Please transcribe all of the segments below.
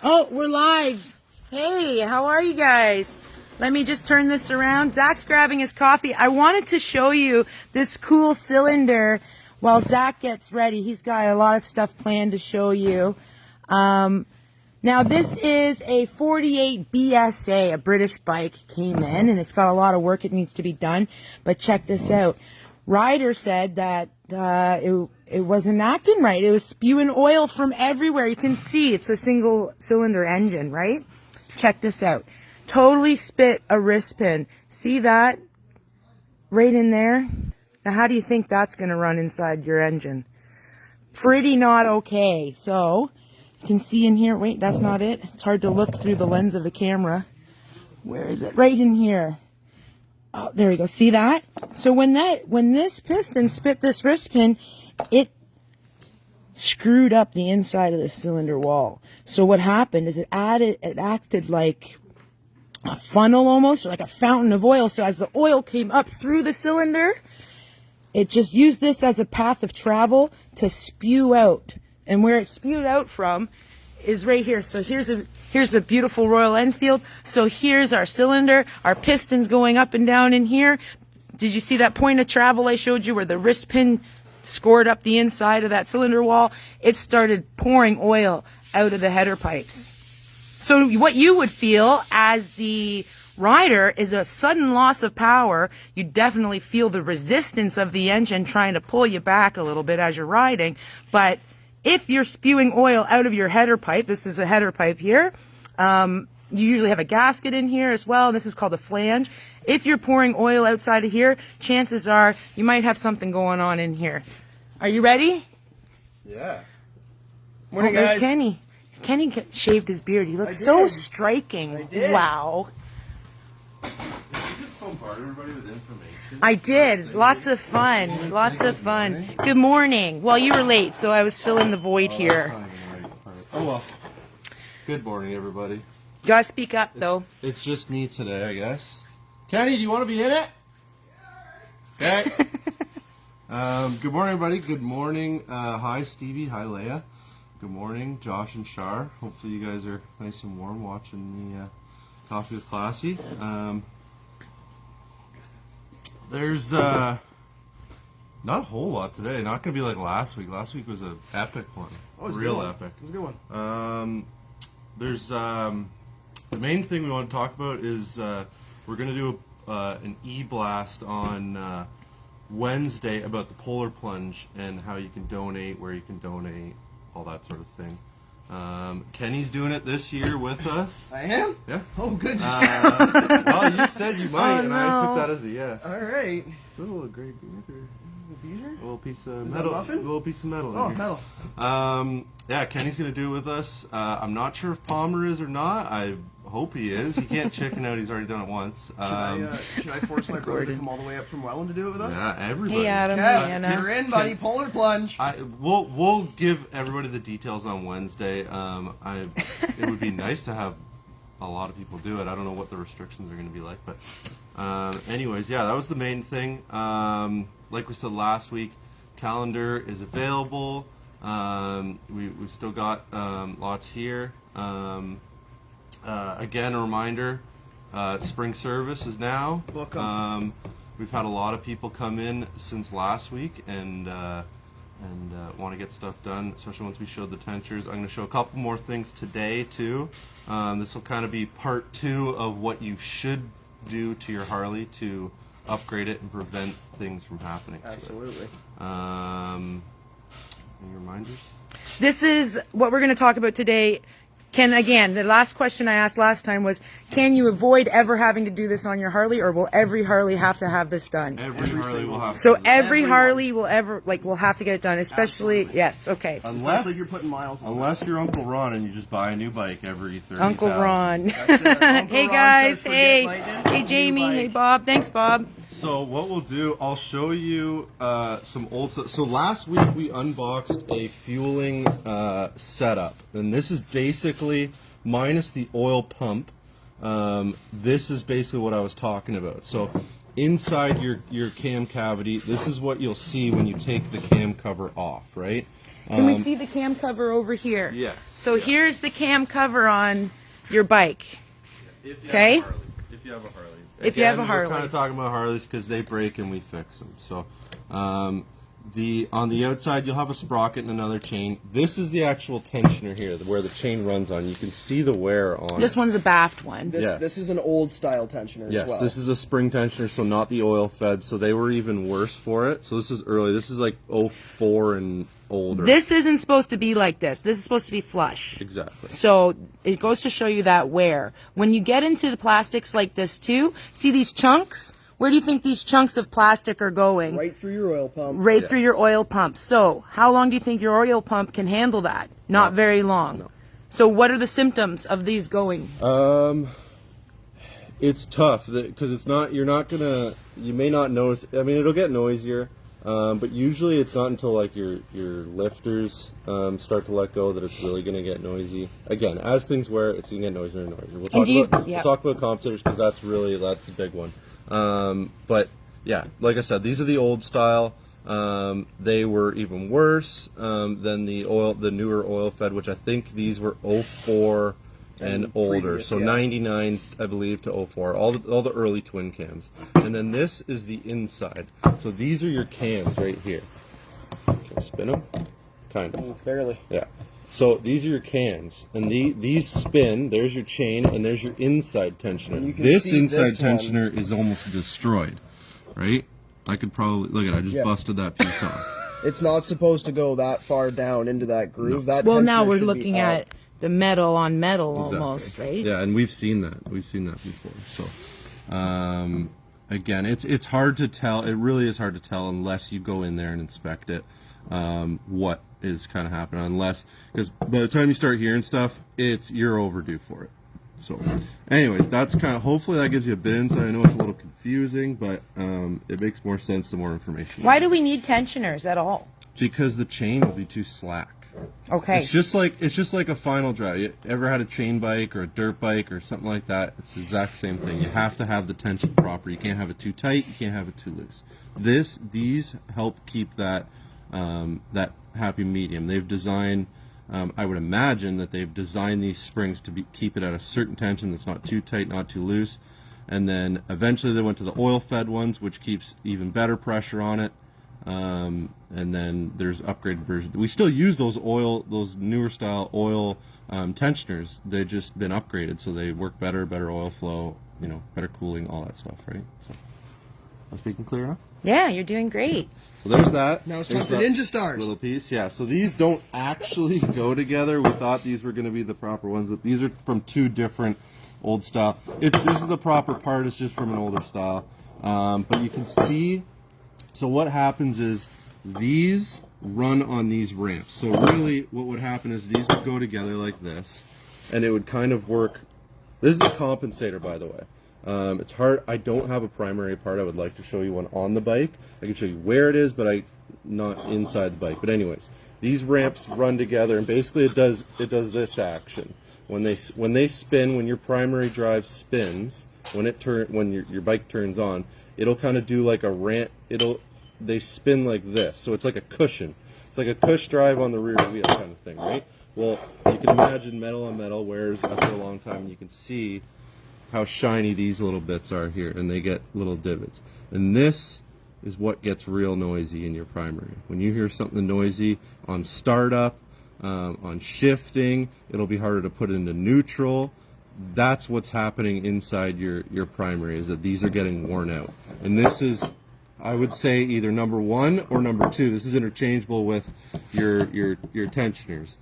Oh, we're live. Hey, how are you guys? Let me just turn this around. Zach's grabbing his coffee. I wanted to show you this cool cylinder while Zach gets ready. He's got a lot of stuff planned to show you. Now, this is a 48 BSA, a British bike came in, and it's got a lot of work it needs to be done. But check this out. Ryder said that it wasn't acting right. It was spewing oil from everywhere. You can see it's a single cylinder engine, right? Check this out. Totally spit a wrist pin. See that? Right in there? Now, how do you think that's going to run inside your engine? Pretty not okay. So, you can see in here. Wait, that's not it. It's hard to look through the lens of the camera. Where is it? Right in here. Oh, there we go. See that? So when this piston spit this wrist pin, it screwed up the inside of the cylinder wall. So what happened is it acted like a funnel almost, or like a fountain of oil. So as the oil came up through the cylinder, it just used this as a path of travel to spew out. And where it spewed out from is right here. So here's a beautiful Royal Enfield. So here's our cylinder, our pistons going up and down in here. Did you see that point of travel I showed you where the wrist pin scored up the inside of that cylinder wall? It started pouring oil out of the header pipes. So what you would feel as the rider is a sudden loss of power. You definitely feel the resistance of the engine trying to pull you back a little bit as you're riding. But if you're spewing oil out of your header pipe, this is a header pipe here. You usually have a gasket in here as well. This is called a flange. If you're pouring oil outside of here, chances are you might have something going on in here. Are you ready? Yeah. Morning, guys. There's Kenny. Kenny shaved his beard. He looks so striking. I did. Wow. Did you just bombard everybody with information? I did. Lots of fun. Lots of fun. Good morning. Well, you were late, so I was filling the void here. Oh, well. Good morning, everybody. You gotta speak up, though. It's just me today, I guess. Kenny, do you want to be in it? Okay. Good morning, everybody. Good morning. Hi, Stevie. Hi, Leia. Good morning, Josh and Shar. Hopefully you guys are nice and warm watching the Coffee with Classy. There's not a whole lot today. Not going to be like last week. Last week was an epic one. Oh, it was real a good epic. It was a good one. There's the main thing we want to talk about is we're going to do an e-blast on Wednesday about the Polar Plunge and how you can donate, where you can donate, all that sort of thing. Kenny's doing it this year with us. I am? Yeah. Oh, goodness. Well, you said you might, and I took that as a yes. All right. Is that a little gray beard? Beater? A little piece of Is metal. that a muffin? A little piece of metal. Oh, in here. metal. Yeah, Kenny's gonna do it with us. I'm not sure if Palmer is or not. I hope he is. He can't chicken out. He's already done it once. Should I force my brother to come all the way up from Welland to do it with us? Yeah, everybody. Hey, Adam. Yeah, Hey, Anna. you're in, buddy. Polar Plunge. We'll give everybody the details on Wednesday. It would be nice to have a lot of people do it. I don't know what the restrictions are going to be like, but anyways, yeah, that was the main thing. Like we said last week, calendar is available. We've still got lots here. Again, a reminder, spring service is now. Book 'em. We've had a lot of people come in since last week and want to get stuff done, especially once we showed the tentures. I'm going to show a couple more things today, too. This will kind of be part 2 of what you should do to your Harley to upgrade it and prevent things from happening. Absolutely. Any reminders? This is what we're going to talk about today. Again, the last question I asked last time was, can you avoid ever having to do this on your Harley, or will every Harley have to have this done? Every Harley will have So to. every Everyone. Harley will have to get it done, especially, Absolutely. yes, okay. Especially if you're putting miles on. Unless you're Uncle Ron and you just buy a new bike every 30,000. Uncle Ron. That's it. Uncle Hey Ron guys, says forget hey. lightning, Hey new Jamie, bike. hey Bob. Thanks, Bob. So what we'll do, I'll show you some old stuff. So last week we unboxed a fueling setup, and this is basically minus the oil pump. This is basically what I was talking about. So inside your cam cavity, this is what you'll see when you take the cam cover off, right? Can we see the cam cover over here? Yes. So here's the cam cover on your bike. Okay? If you have a Harley. If you have a Harley. We're kind of talking about Harleys because they break and we fix them. So, on the outside, you'll have a sprocket and another chain. This is the actual tensioner here, where the chain runs on. You can see the wear on This it. one's a baffed one. This is an old style tensioner Yes, as well. this is a spring tensioner, so not the oil fed. So they were even worse for it. So this is early. This is like 04 and older. This isn't supposed to be like this. This is supposed to be flush. Exactly. So it goes to show you that wear. When you get into the plastics like this too, see these chunks? Where do you think these chunks of plastic are going? Right through your oil pump. Right through your oil pump. So how long do you think your oil pump can handle that? Not very long. No. So what are the symptoms of these going? It's tough because it's not. You're not gonna. You may not notice. I mean, it'll get noisier, but usually it's not until like your lifters start to let go that it's really gonna get noisy. Again, as things wear, it's gonna get noisier and noisier. We'll talk about compensators because that's a big one. But yeah, like I said, these are the old style. They were even worse than the newer oil fed, which I think these were 04 and older. Previous, So yeah. 99, I believe, to 04. All the early twin cams. And then this is the inside. So these are your cams right here. Can I spin them? Kind of. Barely. Yeah. So these are your cams, and these spin. There's your chain, and there's your inside tensioner. You can This see inside this one. tensioner is almost destroyed, right? I could probably look at it. I just busted that piece off. It's not supposed to go that far down into that groove. That Well, now tensioner we're should be looking up. at the metal on metal Exactly. almost, right? Yeah, and we've seen that. We've seen that before. So, again, it's hard to tell. It really is hard to tell unless you go in there and inspect it. What is kind of happening? Unless, because by the time you start hearing stuff, you're overdue for it. So, anyways, that's kind of, hopefully that gives you a bit of insight. I know it's a little confusing, but it makes more sense the more information. Why do we need tensioners at all? Because the chain will be too slack. Okay. It's just like a final drive. You ever had a chain bike or a dirt bike or something like that? It's the exact same thing. You have to have the tension proper. You can't have it too tight. You can't have it too loose. These help keep that that happy medium. They've designed. I would imagine that they've designed these springs to keep it at a certain tension that's not too tight, not too loose. And then eventually they went to the oil-fed ones, which keeps even better pressure on it. And then there's upgraded versions. We still use those newer style oil tensioners. They've just been upgraded, so they work better oil flow, better cooling, all that stuff, right? So, am I speaking clear enough? Yeah, you're doing great. So there's that. Now it's time There's for that Ninja Stars. little piece. Yeah, so these don't actually go together. We thought these were going to be the proper ones, but these are from two different old style. If this is the proper part, it's just from an older style. But you can see, so what happens is these run on these ramps. So really what would happen is these would go together like this, and it would kind of work. This is a compensator, by the way. It's hard. I don't have a primary part. I would like to show you one on the bike. I can show you where it is, but not inside the bike. But anyways, these ramps run together, and basically it does this action. When they spin, when your primary drive spins, when your bike turns on, it'll kind of do like a ramp. They spin like this, so it's like a cushion. It's like a cush drive on the rear wheel kind of thing, right? Well, you can imagine metal on metal wears after a long time, and you can see how shiny these little bits are here, and they get little divots. And this is what gets real noisy in your primary. When you hear something noisy on startup, on shifting, it'll be harder to put into neutral. That's what's happening inside your primary, is that these are getting worn out. And this is, I would say, either number one or number two. This is interchangeable with your tensioners.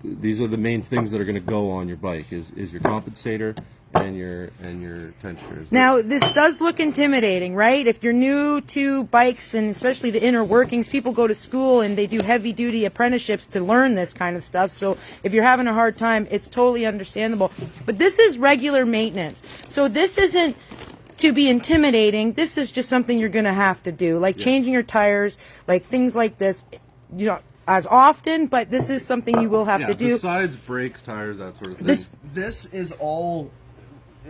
These are the main things that are going to go on your bike, is your compensator and your tensioners. Now, this does look intimidating, right? If you're new to bikes, and especially the inner workings, people go to school and they do heavy-duty apprenticeships to learn this kind of stuff. So if you're having a hard time, it's totally understandable. But this is regular maintenance. So this isn't to be intimidating. This is just something you're going to have to do, like changing your tires, like things like this. As often, but this is something you will have to do. Besides brakes, tires, that sort of thing. This is all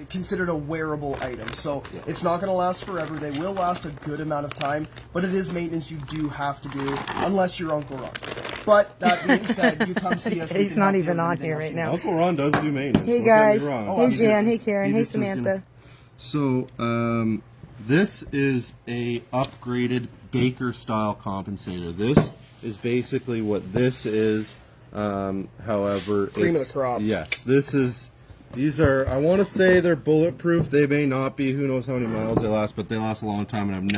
considered a wearable item. So it's not going to last forever. They will last a good amount of time, but it is maintenance you do have to do unless you're Uncle Ron. But that being said, you come see us. He's not even on here right now. Uncle Ron does do maintenance. Hey Don't get guys. me wrong. Hey Jan. Hey Karen. Hey just is Samantha. So, this is a upgraded Baker style compensator. This is basically what this is. However, Cream of it's, the crop. Yes, these are, I want to say they're bulletproof. They may not be. Who knows how many miles they last, but they last a long time, and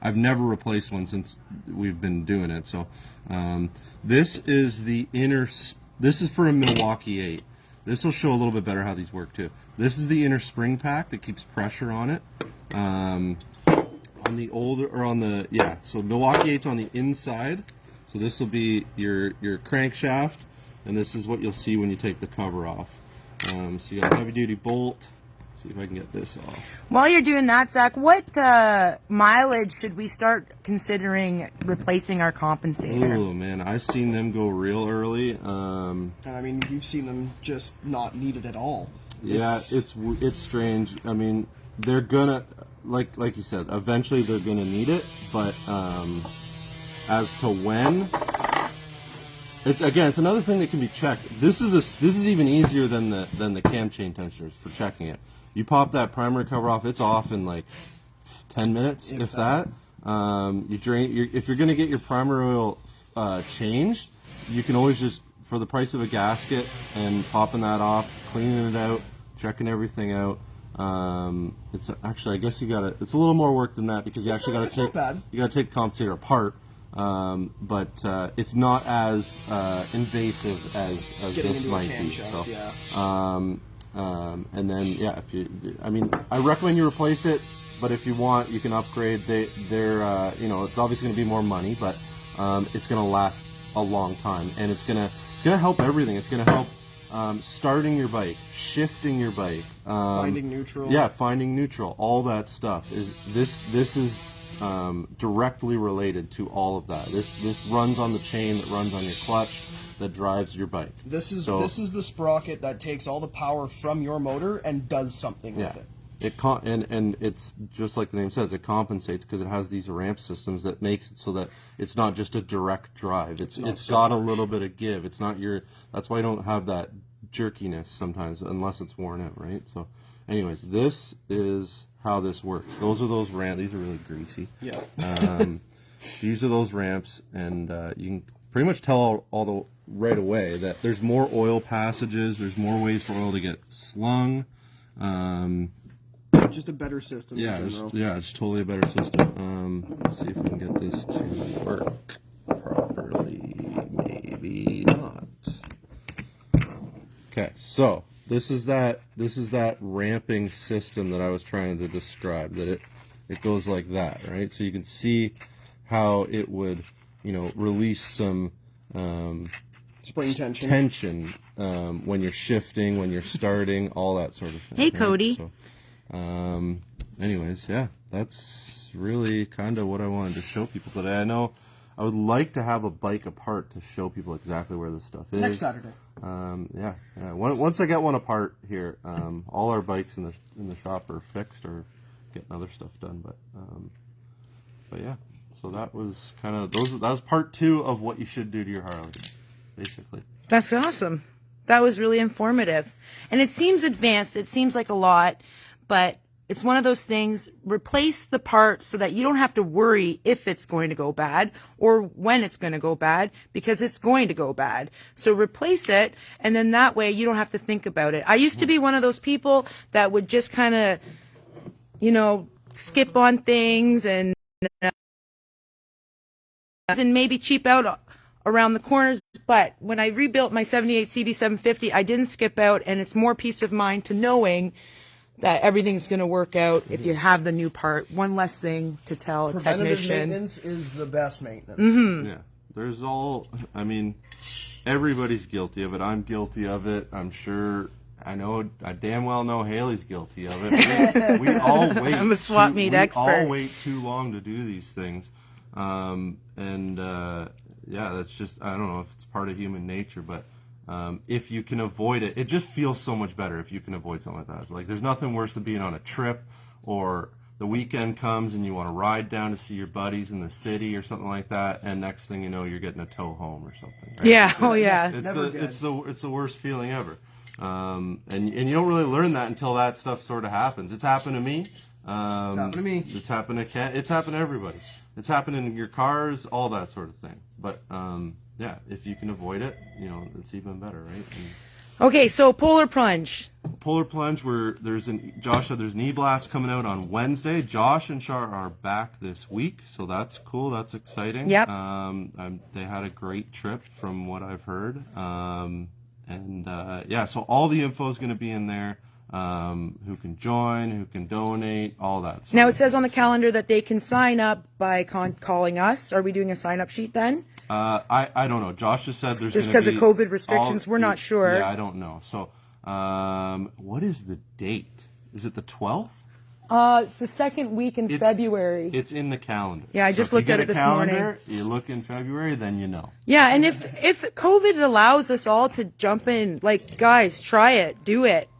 I've never replaced one since we've been doing it. So, this is the this is for a Milwaukee 8. This will show a little bit better how these work too. This is the inner spring pack that keeps pressure on it. On the older, or on the, so Milwaukee 8's on the inside. So this will be your crankshaft, and this is what you'll see when you take the cover off. So you got a heavy duty bolt. Let's see if I can get this off. While you're doing that, Zach, what mileage should we start considering replacing our compensator? Oh man, I've seen them go real early. And I mean, you've seen them just not needed at all. It's strange. I mean, they're gonna, like you said, eventually they're gonna need it, but as to when, it's another thing that can be checked. This is even easier than the cam chain tensioners for checking it. You pop that primary cover off, it's off in like 10 minutes, if that. You drain. If you're gonna get your primary oil changed, you can always just, for the price of a gasket, and popping that off, cleaning it out, checking everything out. It's actually, I guess it's a little more work than that, because you actually got to take the compensator apart. But it's not as invasive as this might be. So, and then I recommend you replace it. But if you want, you can upgrade. They're it's obviously going to be more money, but it's going to last a long time, and it's going to help everything. It's going to help starting your bike, shifting your bike, finding neutral. Yeah, finding neutral. All that stuff is this is directly related to all of that. This runs on the chain that runs on your clutch that drives your bike. This is the sprocket that takes all the power from your motor and does something with it. And it's just like the name says, it compensates because it has these ramp systems that makes it so that it's not just a direct drive. It's got a little bit of give. It's not that's why you don't have that jerkiness sometimes unless it's worn out, right? So anyways, this is how this works. Those are those ramps. These are really greasy. Yeah. These are those ramps, and you can pretty much tell right away that there's more oil passages. There's more ways for oil to get slung. Just a better system. It's totally a better system. Let's see if we can get this to work properly. Maybe not. Okay, so this is that ramping system that I was trying to describe. That it goes like that, right? So you can see how it would, release some spring tension when you're shifting, when you're starting, all that sort of thing. Hey, right? Cody. So, anyways, that's really kind of what I wanted to show people today. I know I would like to have a bike apart to show people exactly where this stuff is. Next Saturday. Once I get one apart here, all our bikes in the shop are fixed or getting other stuff done. But yeah, so that was kind of that was part 2 of what you should do to your Harley, basically. That's awesome. That was really informative. And it seems advanced. It seems like a lot, but it's one of those things. Replace the part so that you don't have to worry if it's going to go bad or when it's going to go bad, because it's going to go bad. So replace it, and then that way you don't have to think about it. I used to be one of those people that would just kind of, skip on things and maybe cheap out around the corners. But when I rebuilt my 78 CB750, I didn't skip out, and it's more peace of mind to knowing that everything's going to work out if you have the new part. One less thing to tell a Preventative technician. maintenance is the best maintenance. Mm-hmm. Yeah, everybody's guilty of it. I'm guilty of it. I'm sure. I damn well know Hayley's guilty of it. We all wait. I'm a swap meet expert. We all wait too long to do these things. That's just, I don't know if it's part of human nature, but if you can avoid it, it just feels so much better if you can avoid something like that. It's like there's nothing worse than being on a trip, or the weekend comes and you want to ride down to see your buddies in the city or something like that, and next thing you know, you're getting a tow home or something. Right? Yeah. Oh yeah. It's the worst feeling ever. And you don't really learn that until that stuff sort of happens. It's happened to me. It's happened to me. It's happened to Ken. It's happened to everybody. It's happened in your cars, all that sort of thing. But yeah, if you can avoid it, it's even better, right? Okay, so Polar Plunge. Polar Plunge, Josh said there's an e-blast coming out on Wednesday. Josh and Shar are back this week, so that's cool. That's exciting. Yep. They had a great trip from what I've heard. Yeah, so all the info is going to be in there. Who can join, who can donate, all that. Now it says on the calendar that they can sign up by calling us. Are we doing a sign-up sheet then? I don't know. Josh just said there's just because of COVID restrictions. We're not sure. Yeah, I don't know. So, what is the date? Is it the 12th? It's the second week in February. It's in the calendar. Yeah, I just looked at it this morning. You look in February, then you know. Yeah, and if COVID allows us all to jump in, like, guys, try it, do it.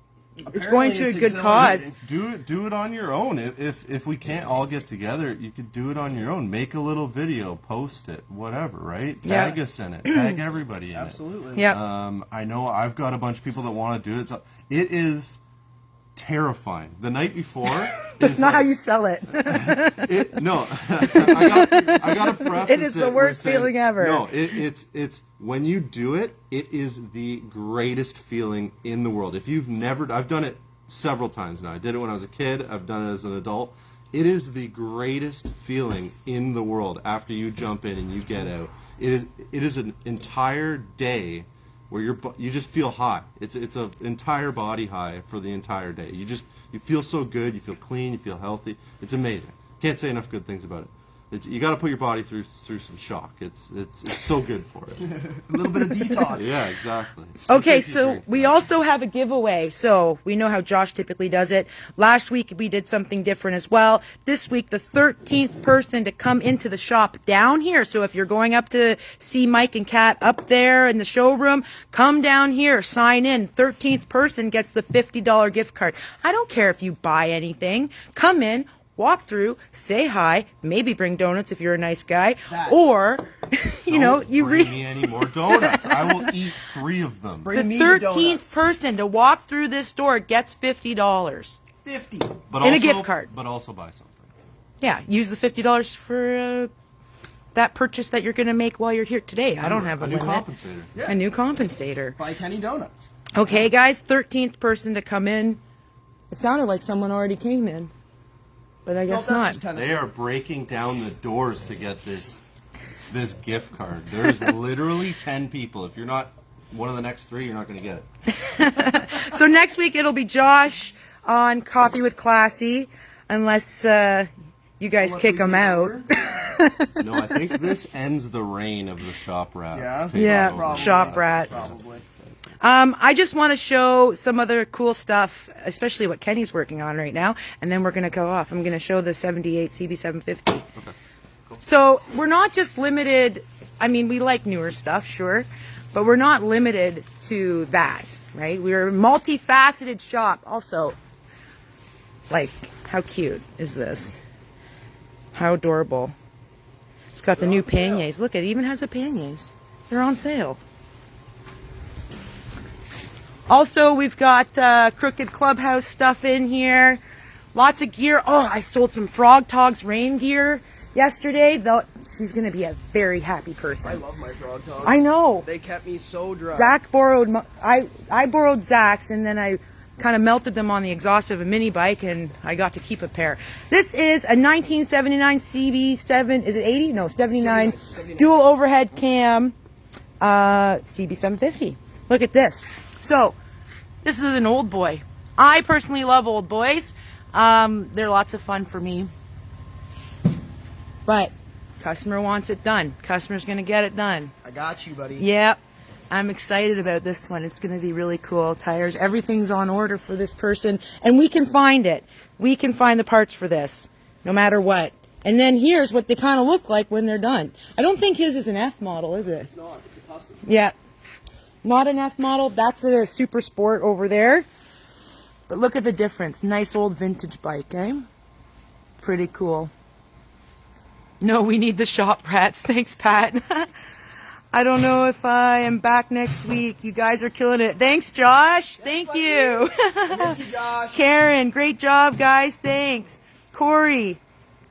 It's going to a good cause. Do it on your own. If we can't all get together, you could do it on your own. Make a little video, post it, whatever, right? Tag us in it. Tag everybody in it. Absolutely. Yeah. I know I've got a bunch of people that want to do it. So it is terrifying. The night before, that's not how you sell it. No, I got to preface it. It is the worst feeling ever. No, it's when you do it, it is the greatest feeling in the world. If you've never, I've done it several times now. I did it when I was a kid. I've done it as an adult. It is the greatest feeling in the world after you jump in and you get out. It is an entire day where you just feel high. It's an entire body high for the entire day. You feel so good. You feel clean. You feel healthy. It's amazing. Can't say enough good things about it. You got to put your body through some shock. It's so good for it. A little bit of detox. Yeah, exactly. Okay, so we also have a giveaway. So we know how Josh typically does it. Last week we did something different as well. This week, the 13th person to come into the shop down here. So if you're going up to see Mike and Kat up there in the showroom, come down here, sign in. 13th person gets the $50 gift card. I don't care if you buy anything. Come in. Walk through, say hi, maybe bring donuts if you're a nice guy, or you bring me any more donuts. I will eat 3 of them. Bring the me 13th person to walk through this store gets $50. 50. A gift card. But also buy something. Yeah, use the $50 for that purchase that you're going to make while you're here today. I don't have a new limit. compensator. Yeah. A new compensator. Buy Kenny donuts. Okay, guys, 13th person to come in. It sounded like someone already came in. But I guess not. They are breaking down the doors to get this gift card. There's literally 10 people. If you're not one of the next 3, you're not going to get it. So next week it'll be Josh on Coffee with Classy, unless you guys kick him out. No, I think this ends the reign of the shop rats. Yeah, shop rats. Probably. I just want to show some other cool stuff, especially what Kenny's working on right now, and then we're going to go off. I'm going to show the 78 CB750. Okay. Cool. So we're not just limited, I mean, we like newer stuff, sure, but we're not limited to that, right? We're a multifaceted shop. Also, like, how cute is this? How adorable. It's got the new panniers. Look, it even has the panniers. They're on sale. Also, we've got Crooked Clubhouse stuff in here. Lots of gear. Oh, I sold some Frog Togs rain gear yesterday. She's going to be a very happy person. I love my Frog Togs. I know. They kept me so dry. Zach borrowed... I borrowed Zach's, and then I kind of melted them on the exhaust of a mini bike, and I got to keep a pair. This is a 1979 CB7... Is it 80? No, 79. 79. Dual overhead cam CB750. Look at this. So, this is an old boy. I personally love old boys. They're lots of fun for me. But, customer wants it done. Customer's going to get it done. I got you, buddy. Yep. I'm excited about this one. It's going to be really cool. Tires, everything's on order for this person. And we can find it. We can find the parts for this, no matter what. And then here's what they kind of look like when they're done. I don't think his is an F model, is it? It's not. It's a custom. Yeah. Not an F model. That's a super sport over there. But look at the difference. Nice old vintage bike, eh? Pretty cool. No, we need the shop rats. Thanks, Pat. I don't know if I am back next week. You guys are killing it. Thanks, Josh. Thank you. Miss you, Josh. Karen, great job, guys. Thanks. Corey.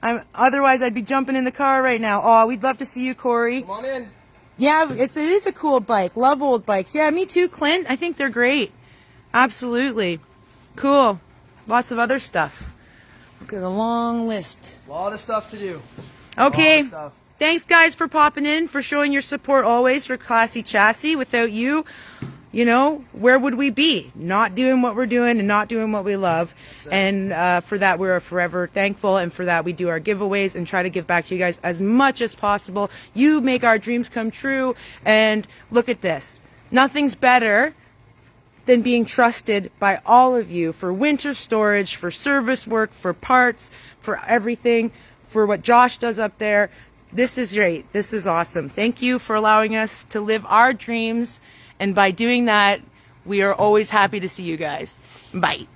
Otherwise, I'd be jumping in the car right now. Oh, we'd love to see you, Corey. Come on in. Yeah, it is a cool bike. Love old bikes. Yeah, me too, Clint. I think they're great. Absolutely. Cool. Lots of other stuff. Look at a long list. A lot of stuff to do. Okay. A lot of stuff. Thanks, guys, for popping in, for showing your support always for Classy Chassis. Without you, you know, where would we be? Not doing what we're doing and not doing what we love. And for that, we're forever thankful. And for that, we do our giveaways and try to give back to you guys as much as possible. You make our dreams come true. And look at this. Nothing's better than being trusted by all of you for winter storage, for service work, for parts, for everything, for what Josh does up there. This is great. This is awesome. Thank you for allowing us to live our dreams. And by doing that, we are always happy to see you guys. Bye.